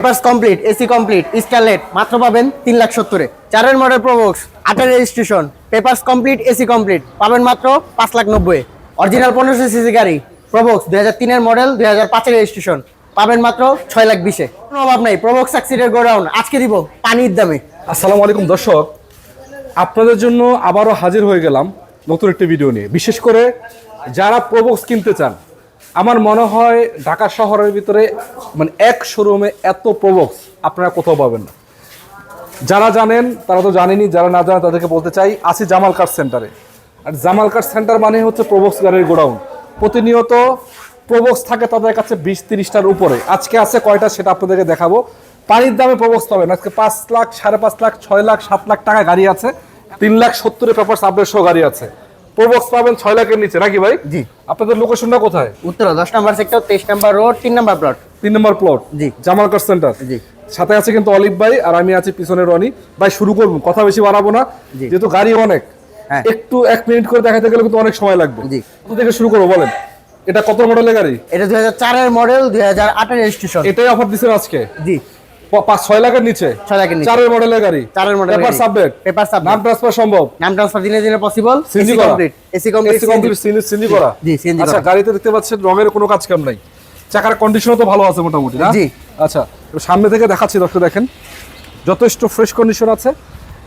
Papers complete, AC complete, Starlet মাত্র পাবেন 3,70,000-এ। 4-এর মডেল প্রোবক্স, 8-এর registration, papers complete, AC complete পাবেন মাত্র 5,90,000-এ। অরিজিনাল 1500 সিসি গাড়ি প্রোবক্স 2003-এর মডেল, 2005-এর রেজিস্ট্রেশন পাবেন মাত্র 6,20,000-এ। কোনো অভাব নাই, প্রোবক্স সাকসিডের গোডাউন আজকে দিব পানির দামে। আসসালামু আলাইকুম দর্শক, আপনাদের জন্য আবারও হাজির হয়ে গেলাম নতুন একটি ভিডিও নিয়ে। বিশেষ করে যারা প্রোবক্স কিনতে চান, আমার মনে হয় ঢাকা শহরের ভিতরে মানে এক শোরুমে এত প্রোবক্স আপনারা কোথাও পাবেন না। যারা জানেন তারা তো জানেনই, যারা না জানেন তাদেরকে বলতে চাই, আছি জামাল কার সেন্টারে। আর জামাল কার সেন্টার মানে হচ্ছে প্রোবক্স গাড়ির গোডাউন। প্রতিনিয়ত প্রোবক্স থাকে তাদের কাছে 20-30টার উপরে। আজকে আছে কয়টা সেটা আপনাদেরকে দেখাবো। পানির দামে প্রোবক্স পাবেন আজকে 5 লাখ, 5.5 লাখ, 6 লাখ, 7 লাখ টাকা গাড়ি আছে, 3,70,000 পেপারস আপডেট সহ গাড়ি আছে। প্রোবক্স পাবেন 6 লাখের নিচে, নাকি ভাই? জি। আপনাদের লোকেশনটা কোথায়? Uttara 10 number sector, 23 number road, 3 number plot. 3 number plot, জি। Jamal car centre. জি। সাথে আছে কিন্তু অলিভ ভাই, আর আমি আছি পিছনে রনি ভাই। শুরু করব, কথা বেশি বাড়াবো না, যেহেতু গাড়ি অনেক। হ্যাঁ। একটু 1 মিনিট করে দেখাতে গেলে কিন্তু অনেক সময় লাগবে। জি। কোথা থেকে শুরু করবো বলেন? এটা কত মডেলের গাড়ি? এটা 2004-এর মডেল, 2008-এর রেজিস্ট্রেশন। এটাই অফার দিচ্ছেন আজকে? জি। 6 লাখের নিচে, 6 লাখের নিচে। 4-এর মডেলের গাড়ি, 4-এর model paper subject, paper subject, নাম ট্রান্সফার সম্ভব, নাম ট্রান্সফার দিনে দিনে পসিবল, সিএনজি এসি করা, কমপ্লিট, এসি কমপ্লিট, সিএনজি করা। জি, সিএনজি আচ্ছা, করা। গাড়িতে দেখতে পাচ্ছেন রঙের কোনো কাজ কাম নাই, চাকার কন্ডিশনও তো ভালো আছে মোটামুটি, না? জি। আচ্ছা, সামনে থেকে দেখাচ্ছি, দর্শক দেখেন যথেষ্ট ফ্রেশ কন্ডিশন আছে।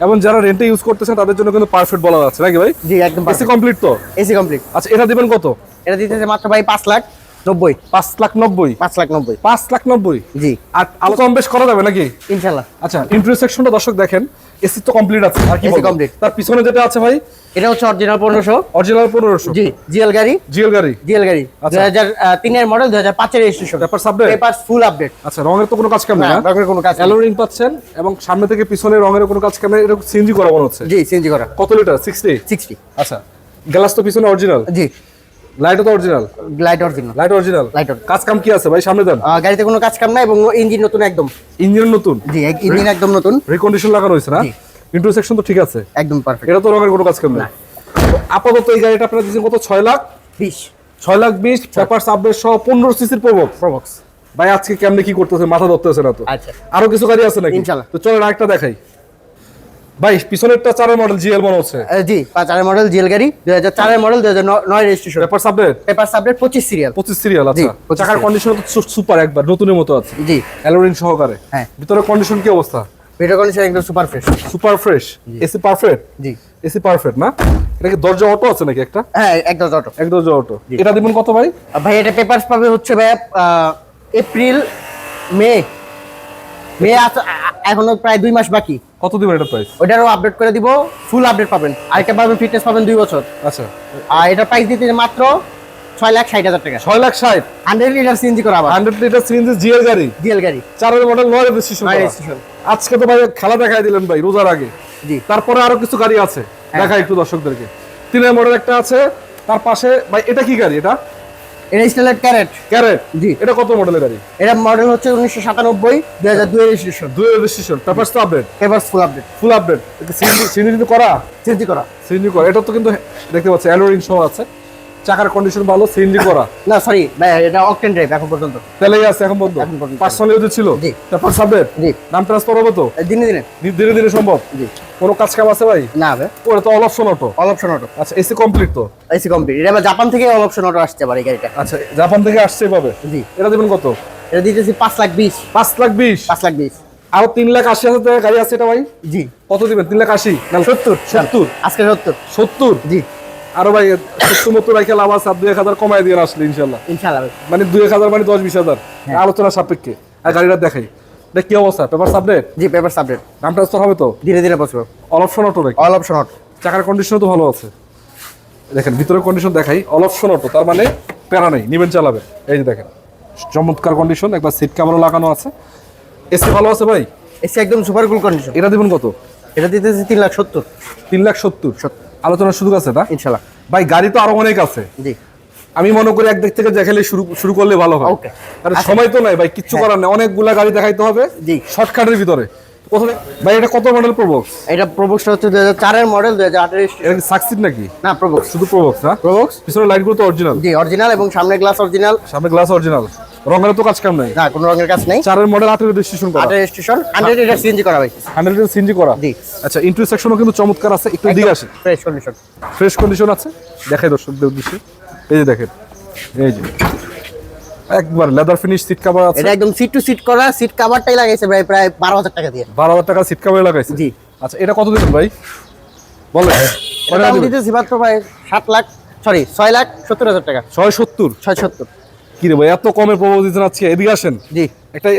এবং যারা রেন্টে ইউজ করতেছেন তাদের জন্য কিন্তু পারফেক্ট বলা আছে, নাকি ভাই? জি, একদম এসি কমপ্লিট তো? AC complete. আচ্ছা, এটা দিবেন কত? এটা দিতেছে মাত্র ভাই 5,90,000। 5,90,000। 5,90,000। 5,90,000। জি। আর আলো কম বেশ করা যাবে নাকি? ইনশাআল্লাহ। আচ্ছা, ইন্টারসেকশনটা দর্শক দেখেন, এসি তো কমপ্লিট আছে, আর কি এসি বলবো? কমপ্লিট। তার পিছনে যেটা আছে ভাই, এটা হচ্ছে অরিজিনাল 1500। অরিজিনাল 1500। জি, জিএল গাড়ি। জিএল গাড়ি, জিএল গাড়ি, আচ্ছা। 2003-এর মডেল, 2005-এর registration, papers update, papers full update. আচ্ছা, রঙের তো কোনো কাজ কাম নেই, না, না? রঙের কোনো কাজ নেই। অ্যালো রিং পাচ্ছেন, এবং সামনে থেকে পিছনে রঙের কোনো কাজ কাম নেই। এটা সিএনজি করা মনে হচ্ছে। জি, সিএনজি করা। কত লিটার? 60। আচ্ছা, গ্লাস তো পিছনে অরিজিনাল, জি। লাইটও তো original. Light original. Light original. Light original. কাজ কাম কি আছে ভাই সামনে দেন? গাড়িতে কোনো কাজ কাম নাই এবং ইঞ্জিন নতুন একদম। ইঞ্জিন নতুন? জি, ইঞ্জিন একদম নতুন। রিকন্ডিশন লাগানো হয়েছে, না? জি। ইন্টারসেকশন তো ঠিক আছে, একদম পারফেক্ট। এটা তো রঙের কোনো কাজ কাম নেই। তো আপাতত এই গাড়িটা আপনারা দিচ্ছেন কত? 6 লাখ 20। 6,20,000 পেপারস আপডেট সহ 15 সিসির প্রোবক্স। প্রবক্স। ভাই আজকে কেমনে কি করতেছে মাথা ধরতেছে না তো? আচ্ছা। আরো কিছু গাড়ি আছে নাকি? ইনশাআল্লাহ। তো চলেন আরেকটা দেখাই। ভাই পিছনেরটা 4-এর মডেল জিএল মনে হচ্ছে। জি, 5-এর মডেল জিএল গাড়ি, 2004-এর model, 2009 registration, papers update, paper subject, 25 serial. 25 serial. আচ্ছা, 25 চাকার serial। কন্ডিশন তো সুপার, একবার নতুনের মতো আছে। জি। অ্যালোরিং সহকারে। হ্যাঁ। ভিতরে কন্ডিশন কি অবস্থা? ভিডিও কন্ডিশন একদম super fresh. Super fresh. AC perfect? জি। এসি পারফেক্ট, না? এটা কি দরজা অটো আছে নাকি একটা? হ্যাঁ, একদম অটো। এক দরজা অটো। এটা দিবেন কত ভাই? ভাই এটা পেপারস পাবে হচ্ছে ভাই এপ্রিল, মে এখনো প্রায় 2 মাস বাকি। কত দিবেন এটা প্রাইস? ওইটারও আপডেট করে দিব, ফুল আপডেট পাবেন। আরেকটা পাবেন ফিটনেস পাবেন 2 বছর। আচ্ছা, আর এটা প্রাইস দিতে মাত্র 6,60,000 টাকা। 6,60,000। 100 লিটার সিএনজি করা আবার। 100 লিটার সিএনজি জিএল গাড়ি, জিএল গাড়ি, 4-এর মডেল, 9 রেজিস্ট্রেশন। রেজিস্ট্রেশন। আজকে তো ভাই খেলা দেখাই দিলেন ভাই রোজার আগে। জি। তারপরে আরো কিছু গাড়ি আছে, দেখাই একটু দর্শকদেরকে। 3-এর মডেল একটা আছে, তার পাশে ভাই এটা কি গাড়ি? এটা এটা স্টেলার ক্যারেট। ক্যারেট। জি। এটা কত মডেলের গাড়ি? এটা মডেল হচ্ছে 1997, 2002 রেজিস্ট্রেশন, 2 রেজিস্ট্রেশন, পেপারস তো update, papers full update. Full update. CNG করা? সিএনজি করা। সিএনজি করা। এটা তো কিন্তু দেখতে পাচ্ছি অ্যালোরিং সহ আছে, চাকার কন্ডিশন ভালো, সিএনজি করা। না সরি ভাই, এটা অকটেন ড্রাইভ এখন পর্যন্ত। তেলেই আছে এখন পর্যন্ত? এখন পর্যন্ত। পার্সোনাল ইউজ ছিল? জি। Papers update. জি। নাম ট্রান্সফার হবে তো? দিনে দিনে। ধীরে ধীরে সম্ভব? জি। কোনো কাজ কাম আছে ভাই? না ভাই, ওটা তো all option auto. All option auto. আচ্ছা, এসি কমপ্লিট তো? AC complete. এটা আবার জাপান থেকে অল অপশন অটো আসছে পারে এই গাড়িটা। আচ্ছা, জাপান থেকে আসছে এভাবে? জি। এটা দিবেন কত? এটা দিতেছি 5,20,000। 5,20,000। 5,20,000। আরো 3,80,000 টাকা গাড়ি আছে এটা ভাই? জি। কত দিবেন? 3,80,000 না 70? আজকে 70। 70? জি। আরো ভাই 70 রাখে লাভ আছে, 2,000 কমাই দিয়ে আসলে ইনশাল্লাহ। ইনশাআল্লাহ ভাই। মানে 2,000 মানে 10-20,000 হ্যাঁ। আলোচনা সাপেক্ষে। আর গাড়িটা দেখাই, এটা কি অবস্থা? পেপারস আপডেট, জি, পেপারস আপডেট। নাম ট্রান্সফার হবে তো? ধীরে ধীরে পসিবল। অল অপশন অটো নাকি? All option auto. চাকার কন্ডিশন তো ভালো আছে, দেখেন ভিতরের কন্ডিশন দেখাই। অল অপশন অটো, তার মানে প্যারা নেই, নিবেন চালাবেন। এই যে দেখেন চমৎকার কন্ডিশন, একবার সিট ক্যামেরা লাগানো আছে। এসি ভালো আছে ভাই? এসি একদম সুপার কুল কন্ডিশন। এটা দিবেন কত? এটা দিতেছি 3,70,000। 3,70,000 আলোচনার সুযোগ আছে না? ইনশাআল্লাহ। ভাই গাড়ি তো আরো অনেক আছে, জি। আমি মনে করি একদিক থেকে দেখালে শুরু করলে ভালো হয়। ওকে। আরে সময় তো নাই ভাই, কিচ্ছু করার নেই, অনেকগুলা গাড়ি দেখাইতে হবে। জি। শর্টকাটের ভিতরে প্রথমে ভাই এটা কত মডেল প্রোবক্স? এটা প্রবক্সটা হচ্ছে 2004-এর মডেল, 2008-এর রেজিস্ট্রেশন। এটা কি সাকসিড নাকি? না, প্রবক্স। শুধু প্রোবক্স না? প্রবক্স। পিছনের লাইটগুলো তো অরিজিনাল? জি, অরিজিনাল এবং সামনের গ্লাস অরিজিনাল। সামনে গ্লাস অরিজিনাল। রঙের তো কাজ কাম নাই। না, কোনো রঙের কাজ নেই। 4 মডেল 8 রেজিস্ট্রেশন করা। 8 রেজিস্ট্রেশন 100 লিটার সিএনজি করা ভাই। 100 এর সিএনজি করা। জি। আচ্ছা, ইন্টারসেকশনও কিন্তু চমৎকার আছে, একটু দিকে আসে। Fresh condition. ফ্রেশ কন্ডিশন আছে, দেখাই দর্শকদের উদ্দেশ্যে। এই যে দেখেন, এই যে একবার লেদার ফিনিশ সিট কভার আছে। এটা একদম সিট টু সিট করা, সিট কভারটাই লাগাইছে ভাই প্রায় 12000 টাকা দিয়ে। 12000 টাকা সিট কভার লাগাইছে। জি। আচ্ছা, এটা কত দিবেন ভাই বলেন? এটা দাম দিতেছি মাত্র ভাই 6,70,000 টাকা। 670। 670। কি রে ভাই, এত কমে প্রপোজ দিচ্ছেন আজকে? এদিকে আসেন। জি।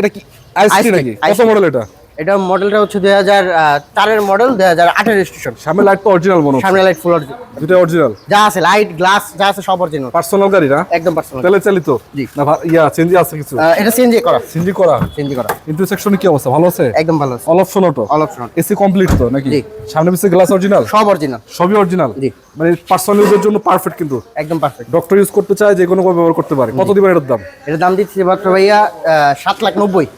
এটা কি আইসটি নাকি? কত মডেল এটা? এটা মডেলটা হচ্ছে 2004 এর মডেল, 2008 এর রেজিস্ট্রেশন। সামনে লাইট তো অরিজিনাল মনে হচ্ছে। সামনে লাইট ফুল অরিজিনাল। দুটো অরিজিনাল। যা আছে লাইট গ্লাস যা আছে সব অরিজিনাল। পার্সোনাল গাড়ি না? একদম পার্সোনাল। তেলে চালিত? জি। না চেঞ্জি আছে কিছু? এটা সিএনজি করা। সিএনজি করা। সিএনজি করা। ইন্টারসেকশনে কি অবস্থা, ভালো আছে? একদম ভালো আছে। All option auto? All option. AC complete তো নাকি? জি। সামনে পিছে গ্লাস অরিজিনাল? সব অরিজিনাল। সবই অরিজিনাল। জি। মানে পার্সোনাল ইউজের জন্য পারফেক্ট কিন্তু। একদম পারফেক্ট। ডক্টর ইউজ করতে চায়, যে কোনো ভাবে ব্যবহার করতে পারে। কত দিবেন এটার দাম? এটার দাম দিচ্ছি মাত্র ভাইয়া 7,90,000।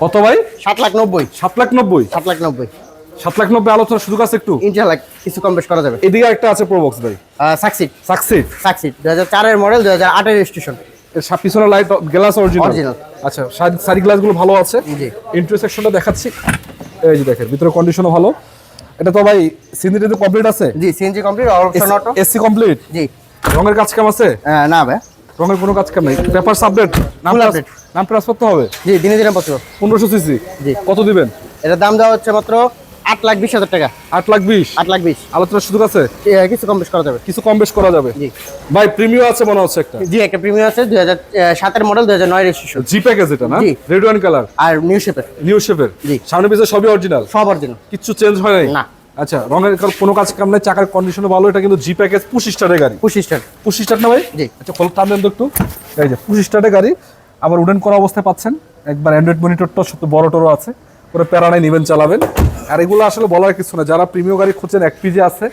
কত ভাই? 7,90,000। 7,90,000। 7,90,000। 7,90,000 আলোচনার সুযোগ আছে একটু? ইনশাআল্লাহ কিছু কম বেশ করা যাবে। এদিকে একটা আছে প্রবক্স ভাই। সাকসিড। সাকসিড। 2004 এর মডেল, 2008 এর রেজিস্ট্রেশন। এর পিছনে লাইট গ্লাস অরিজিনাল? অরিজিনাল। আচ্ছা, সাইড গ্লাসগুলো ভালো আছে। জি। ইন্টারসেকশনটা দেখাচ্ছি, এই যে দেখেন ভিতরে কন্ডিশনও ভালো। এটা তো ভাই সিএনজি কমপ্লিট আছে? জি, CNG complete, all option auto. AC complete? জি। রঙের কাজ কাম আছে? না ভাই, রঙের কোনো কাজ কাম নাই। Papers update? নাম ট্রান্সফার তো হবে? জি, দিনে দিনে পসিবল। 1500 সিসি? জি। কত দিবেন? এটার দাম দেওয়া হচ্ছে মাত্র 8,20,000 টাকা। 8,20,000? 8,20,000। আলোচনার সুযোগ আছে? কিছু কম বেশ করা যাবে। কিছু কম বেশ করা যাবে। জি। ভাই প্রিমিয়াম আছে মনে হচ্ছে একটা? জি, একটা প্রিমিয়াম আছে, 2007 এর মডেল, 2009 রেজিস্ট্রেশন। জি প্যাকেজ এটা না? জি। রেড ওয়াইন কালার আর নিউ শেপের। নিউ শেপের? জি। সামনে পিছে সবই অরিজিনাল? সব অরিজিনাল। কিছু চেঞ্জ হয় নাই? না। আচ্ছা, রঙের কোনো কাজ কাম নাই, চাকার কন্ডিশনও ভালো। এটা কিন্তু জি প্যাকেজ 25 স্টারের গাড়ি। 25 স্টার। 25 স্টার না ভাই? জি। আচ্ছা, খোল টান দেন তো একটু। এই যে 25 স্টারের গাড়ি, আবার উডেন করা অবস্থায় পাচ্ছেন। একবার অ্যান্ড্রয়েড মনিটরটা সত্যি বড় টরো আছে, পুরো প্যারানাই নিবেন চালাবেন। আর এগুলো আসলে বলার কিছু না, যারা প্রিমিয়াম গাড়ি খুঁজছেন, এক পিজি আছে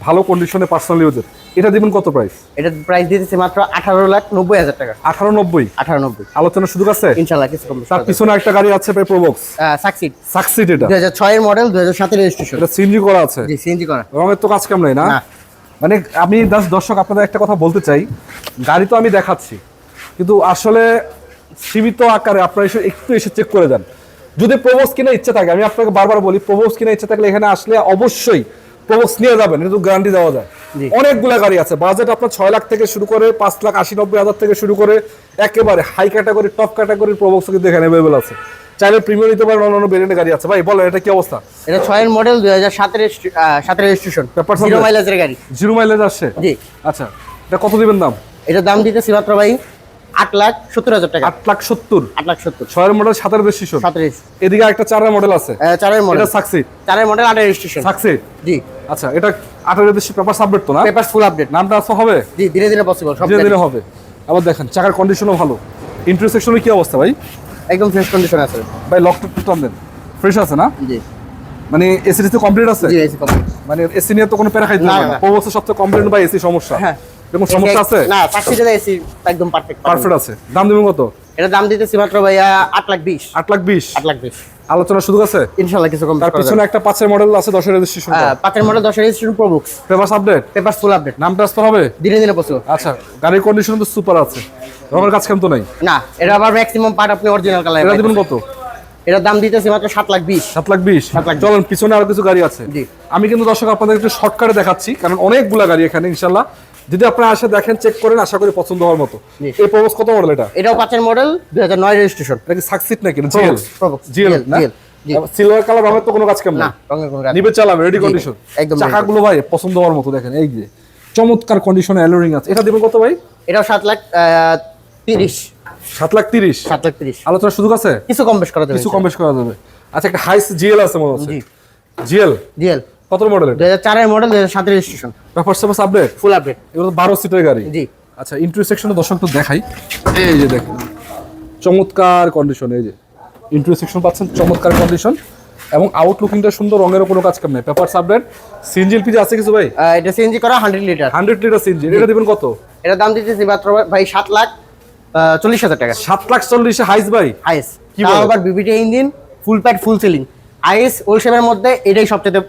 ভালো কন্ডিশনে পার্সোনাল ইউজের। এটা দিবেন কত প্রাইস? এটার প্রাইস দিতেছি মাত্র 18,90,000 টাকা। 18,90,000? 18,90,000। আলোচনার সুযোগ আছে? ইনশাআল্লাহ কিছু কম বেশ তার করা যাবে। পিছনে একটা গাড়ি আছে ভাই, প্রবক্স সাকসিড। সাকসিড। এটা 2006 এর মডেল, 2007 এর রেজিস্ট্রেশন। এটা সিএনজি করা আছে? জি, সিএনজি করা। রঙের তো কাজ কাম নাই না? না। মানে আমি দর্শক আপনাদের একটা কথা বলতে চাই, গাড়ি তো আমি দেখাচ্ছি, কিন্তু আসলে সীমিত আকারে আপনারা একটু এসে চেক করে দেন। যদি প্রবোস কিনা ইচ্ছা থাকে, আমি আপনাকে বারবার বলি, প্রবোস কিনা ইচ্ছা থাকলে এখানে আসলে অবশ্যই প্রবোস নিয়ে যাবেন, কিন্তু গ্যারান্টি দেওয়া যায়। জি। অনেকগুলো গাড়ি আছে, বাজেট আপনার 6 লাখ থেকে শুরু করে 5,80,90,000 থেকে শুরু করে একেবারে হাই ক্যাটাগরি, টপ ক্যাটাগরির প্রবোস কিন্তু এখানে অ্যাভেলেবল আছে। চাইলে প্রিমিয়াম নিতে পারেন, অন্যান্য ভেরিয়েন্টের গাড়ি আছে। ভাই বলেন, এটা কি অবস্থা? এটা 6 এর মডেল, 2007 এর রেজিস্ট্রেশন। Papers জিরো আছে? মাইলেজের গাড়ি। জিরো মাইলেজ আসছে? জি। আচ্ছা, এটা কত দিবেন দাম? এটার দাম দিতেছি মাত্র ভাই 8,70,000 টাকা। 8,70,000? 8,70,000। 6 এর মডেল 7 এর রেজিস্ট্রেশন? 7 রেজিস্ট্রেশন। এদিকে একটা 4 এর মডেল আছে? 4 এর মডেল। এটা সাকসিড? 4 এর মডেল, 8 এর রেজিস্ট্রেশন। সাকসিড? জি। আচ্ছা, এটা 8 এর রেজিস্ট্রেশন, পেপার আপডেট তো না? Papers full update. নামটা আসতে হবে? জি, দিনে দিনে পসিবল সব ধীরে গাড়ি। ধীরে হবে। আবার দেখেন চাকার কন্ডিশনও ভালো। ইন্টারসেকশনের কি অবস্থা ভাই? একদম ফ্রেশ কন্ডিশন আছে। ভাই লকটা টান দেন, ফ্রেশ আছে না? জি। মানে এসি তো কমপ্লিট আছে? জি, এসি কমপ্লিট। মানে এসি নিয়ে তো কোনো প্যারা খাইতে না, হবে না। না। প্রবক্সের সবচেয়ে কমপ্লেন ভাই এসি সমস্যা। হ্যাঁ। এরকম সমস্যা আছে? না, সাকসিডের এসি একদম পারফেক্ট। পারফেক্ট আছে। দাম দেবেন কত? এটা দাম দিতেছি মাত্র ভাইয়া 8,20,000। 8,20,000? 8,20,000। আলোচনার সুযোগ আছে? ইনশাআল্লাহ কিছু কম তার করা পিছনে যাবে। একটা 5 এর মডেল আছে, 10 এর রেজিস্ট্রেশন। 5 এর মডেল, 10 এর registration, Probox. Paper update? Papers full update. নাম ট্রান্সফার হবে? দিনে দিনে পসিবল। আচ্ছা, গাড়ির কন্ডিশন তো সুপার আছে, রঙের কাজ কেমন তো নাই? না, এটা আবার ম্যাক্সিমাম পার্ট আপনি অরিজিনাল কালার। এটা দিবেন কত? এটার দাম দিতেছি মাত্র 7,20,000। 7,20,000? 7,20,000। চলেন পিছনে আরো কিছু গাড়ি আছে। জি। আমি কিন্তু দর্শক আপনাদের একটু শর্টকাটে দেখাচ্ছি, কারণ অনেকগুলা গাড়ি এখানে ইনশাল্লাহ। যদি আপনারা আসে দেখেন, চেক করেন, আশা করি পছন্দ হওয়ার মতো। জি। এই প্রবক্স কত মডেল এটা? এটাও 5 এর মডেল, 2009 রেজিস্ট্রেশন। এটা কি সাকসিড নাকি? জিএল? প্রবক্স। জিএল না? জি। সিলভার কালার, রঙের তো কোনো কাজ কেমন না, রঙের কোনো কাজ নেই। নিবে চালাবে, রেডি জি, কন্ডিশন। একদম চাকাগুলো ভাই পছন্দ হওয়ার মতো, দেখেন এই যে চমৎকার কন্ডিশনে অ্যালোরিং আছে। এটা দিবেন কত ভাই? এটাও 7,30,000। 7,30,000? 7,30,000। আলোচনার সুযোগ আছে? কিছু কম বেশ করা যাবে। কিছু কম বেশ করা যাবে। আচ্ছা, একটা হাইস জিএল আছে মনে হচ্ছে? জি। জিএল জিএল কত মডেল? এটা 2004 এর মডেল, 2007 এর রেজিস্ট্রেশন। পেপার সেপার আপডেট? Full update. এগুলো তো 12 সিটের গাড়ি। জি। আচ্ছা, ইন্টারসেকশনে দর্শক তো দেখাই, এই যে দেখেন চমৎকার কন্ডিশন। এই যে ইন্টারসেকশন পাচ্ছেন, চমৎকার কন্ডিশন, এবং আউটলুকিংটা সুন্দর, রঙেরও কোনো কাজ কাম নেই। Paper update. সিএনজি এলপিজি আছে কিছু ভাই? এটা সিএনজি করা 100 লিটার। 100 litre CNG. এটা দিবেন কত? এটার দাম দিতেছি মাত্র ভাই 7,40,000 টাকা। 7,40,000 হাইস ভাই? আইএস কি তাও বলেন? আবার BBT engine, full pad, full ceiling. Is ওল শেপের মধ্যে এটাই সবচেয়ে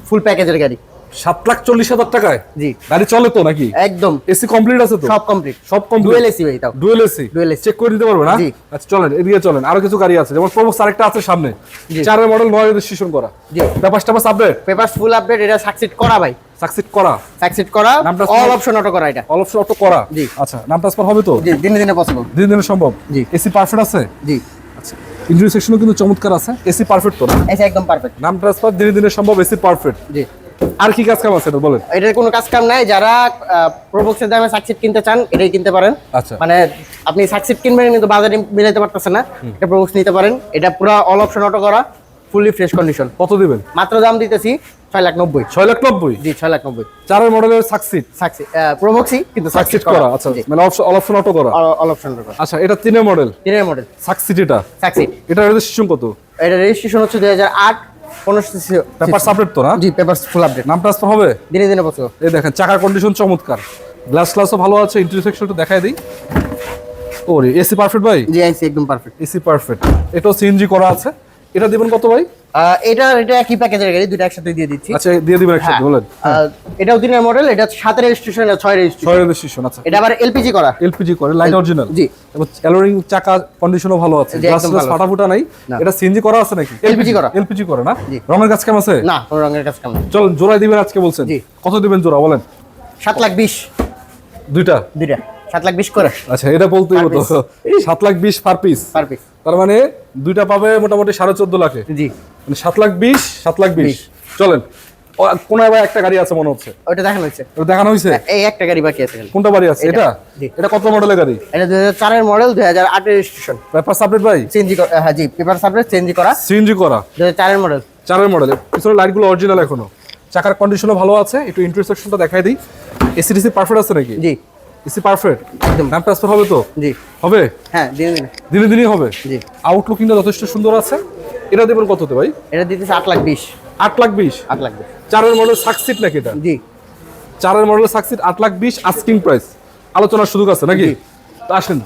ফুল প্যাকেজের গাড়ি। 7,40,000 টাকায় জি গাড়ি চলে তো নাকি? একদম এসি কমপ্লিট আছে তো? সব কমপ্লিট, সব কমপ্লিট। ডুয়েল এসি ভাই, তাও dual AC. Dual AC check করে দিতে পারবে না? জি। আচ্ছা চলেন এদিকে চলেন, আরো কিছু গাড়ি আছে, যেমন প্রবক্স আরেকটা আছে সামনে, জি। 4 এর মডেল, 9 রেজিস্ট্রেশন করা। জি পেপারস টাপাস আপডেট? পেপারস ফুল আপডেট, এটা সাকসিড করা ভাই, সাকসিড করা, সাকসিড করা, নামটা অল অপশন অটো করা, এটা অল অপশন অটো করা। জি। আচ্ছা নাম ট্রান্সফার হবে তো? জি দিনে দিনে পসিবল। দিন দিনে সম্ভব? জি। এসি পারফেক্ট আছে? জি আচ্ছা ইন্টেরিয়র সেকশনও কিন্তু চমৎকার আছে, এসি পারফেক্ট তো না? এসে একদম পারফেক্ট। নাম ট্রান্সফার দিনে দিনে সম্ভব, এসি পারফেক্ট। জি আর কি কাজ কাম আছে এটা বলেন? এটার কোনো কাজ কাম নাই, যারা প্রবক্সের দামে সাকসিড কিনতে চান এটাই কিনতে পারেন। আচ্ছা। মানে আপনি সাকসিড কিনবেন কিন্তু বাজারে মিলাইতে পারতেছেন না, এটা প্রবক্স নিতে পারেন। এটা পুরো অল অপশন অটো করা, ফুললি ফ্রেশ কন্ডিশন। কত দিবেন? মাত্র দাম দিতেছি 6,90,000। 6,90,000? জি 6,90,000। 4 এর মডেলের সাকসিড, সাকসিড প্রবক্সই কিন্তু সাকসিড করা। আচ্ছা মানে অল অপশন অটো করা। অল অপশন করা। আচ্ছা এটা 3 এর মডেল, 3 মডেল সাকসিড। এটা সাকসিড, এটা রেজিস্ট্রেশন কত? এটা রেজিস্ট্রেশন হচ্ছে 2008 15 পেপারস আপডেট তো না? জি পেপারস ফুল আপডেট। নাম ট্রান্সফার হবে? দিনে দিনে পসিবল। এই দেখেন চাকার কন্ডিশন চমৎকার, গ্লাস ক্লাসও ভালো আছে, ইন্টেরিয়র সেকশন একটু দেখাই দিই। ওরে এসি পারফেক্ট ভাই? জি আইসি একদম পারফেক্ট। AC perfect. এটাও সিএনজি করা আছে। এটা দিবেন কত ভাই? এটা একই প্যাকেজের গাড়ি, দুটো একসাথে দিয়ে দিচ্ছি। আচ্ছা দিয়ে দিবেন একসাথে বলেন। এটাও 3 মডেল, এটা 7 রেজিস্ট্রেশন, এটা 6 রেজিস্ট্রেশন। 6 রেজিস্ট্রেশন। আচ্ছা এটা আবার এলপিজি করা, এলপিজি করে, লাইট অরিজিনাল। জি এবং অ্যালোরিং চাকা কন্ডিশনও ভালো আছে, জি, গ্লাস একদম গ্লাস ভালো। ফাটাফুটা নাই। না। এটা সিএনজি করা আছে নাকি? LPG করা। এলপিজি করে না? জি। রঙের কাজ কেমন আছে? না কোনো রঙের কাজ কাম না। চলুন জোড়াই দিবেন আজকে বলছেন। জি। কত দিবেন জোড়া বলেন? 7,20,000 দুইটা? দুইটা 7,20,000 করে আচ্ছা এটা বলতেই Per হতো, 7,20,000 পার পিস। Per piece. তার মানে দুইটা পাবে মোটামুটি 14.5 লাখে, জি মানে 7,20,000 7,20,000। চলেন কোন আবার একটা গাড়ি আছে মনে হচ্ছে, ওটা দেখানো হয়েছে, ওটা দেখানো হয়েছে। এই একটা গাড়ি বাকি আছে খালি। কোনটা বাড়ি আছে এটা? জি। এটা কত মডেলের গাড়ি? এটা 2004 এর মডেল, 2008 এর রেজিস্ট্রেশন। পেপার আপডেট ভাই? সিএনজি হ্যাঁ জি পেপার সাবলেট চেঞ্জ করা, সিএনজি করা, 2004 এর মডেল। 4 এর মডেল। পিছনের লাইটগুলো অরিজিনাল এখনো, চাকার কন্ডিশনও ভালো আছে। একটু ইন্টারসেকশনটা দেখাই দিই। এসিডিসি পারফেক্ট আছে নাকি? জি এসি পারফেক্ট। একদম। নাম ট্রান্সফার হবে তো? জি হবে হ্যাঁ দিনে দিনে। দিনে দিনই হবে। জি আউটলুকিংটা যথেষ্ট সুন্দর আছে। এটা দেবেন কততে ভাই? এটা দিতেছে 8,20,000। 8,20,000। 8,20,000 4 এর মডেল সাকসিড নাকি এটা? জি 4 এর মডেল সাকসিড 8,20,000 আস্কিং প্রাইস, আলোচনার সুযোগ আছে নাকি? জি। তো আসেন,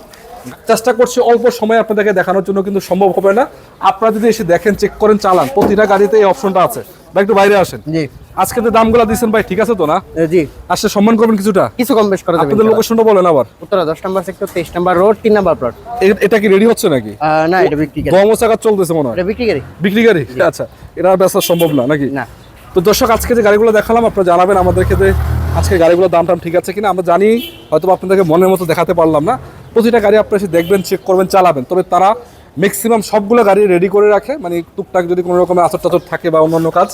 চেষ্টা করছি অল্প সময় আপনাদেরকে দেখানোর জন্য, কিন্তু সম্ভব হবে না। আপনারা যদি এসে দেখেন, চেক করেন, চালান, প্রতিটা গাড়িতে এই অপশনটা আছে। ভাই একটু বাইরে আসেন। জি আজকে যে দামগুলো দিয়েছেন ভাই ঠিক আছে তো না? জি আসলে সম্মান করবেন কিছুটা। কিছু কম বেশ করা যাবে। আপনাদের লোকেশনটা বলেন আবার। Uttara 10 number sector 23 number road 3 number plot. এটা কি রেডি হচ্ছে নাকি? না এটা বিক্রি গাড়ি। দম চাকা চলতেছে মনে হয়। এটা বিক্রি গাড়ি। বিক্রি গাড়ি? আচ্ছা এটা আর বেচা সম্ভব না নাকি? না তো দর্শক আজকে যে গাড়িগুলো দেখালাম, আপনারা জানাবেন আমাদেরকে যে আজকে গাড়িগুলোর দাম টাম ঠিক আছে কিনা। আমরা জানি হয়তো আপনাদেরকে মনের মতো দেখাতে পারলাম না। প্রতিটা গাড়ি আপনারা এসে দেখবেন, চেক করবেন, চালাবেন। তবে তারা ম্যাক্সিমাম সবগুলো গাড়ি রেডি করে রাখে, মানে টুকটাক যদি কোনো রকমের আচর টাচর থাকে বা অন্যান্য কাজ,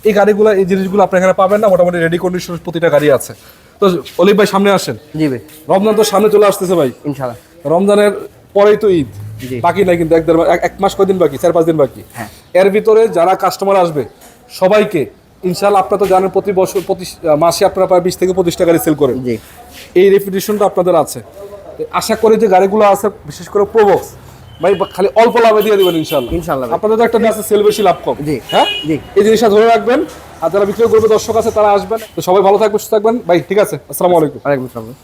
এই গাড়িগুলো এই জিনিসগুলো আপনার এখানে পাবেন না। মোটামুটি রেডি কন্ডিশনের প্রতিটা গাড়ি আছে। তো অলিভ ভাই সামনে আসেন। জি ভাই রমজান তো সামনে চলে আসতেছে ভাই, ইনশাআল্লাহ। রমজানের পরেই তো ঈদ, জি। বাকি নাই কিন্তু এক মাস কয়দিন বাকি, 4-5 দিন বাকি। হ্যাঁ। এর ভিতরে যারা কাস্টমার আসবে সবাইকে ইনশাআল্লাহ, আপনারা তো জানেন প্রতি বছর প্রতি মাসে আপনারা প্রায় 20 থেকে 25টা গাড়ি সেল করেন। জি এই রেপুটেশনটা আপনাদের আছে। তো আশা করি যে গাড়িগুলো আছে, বিশেষ করে প্রোবক্স ভাই, খালি অল্প লাভে দিয়ে দিবেন ইনশাআল্লাহ। ইনশাআল্লাহ ভাই। আপনাদের তো একটা আছে সেল বেশি লাভ কম। জি। হ্যাঁ জি। এই জিনিসটা ধরে রাখবেন। আর যারা বিক্রয় করবে দর্শক আছে তারা আসবেন। তো সবাই ভালো থাকবেন, সুস্থ থাকবেন ভাই। ঠিক আছে, আসসালামু আলাইকুম। ওয়ালাইকুম আসসালাম।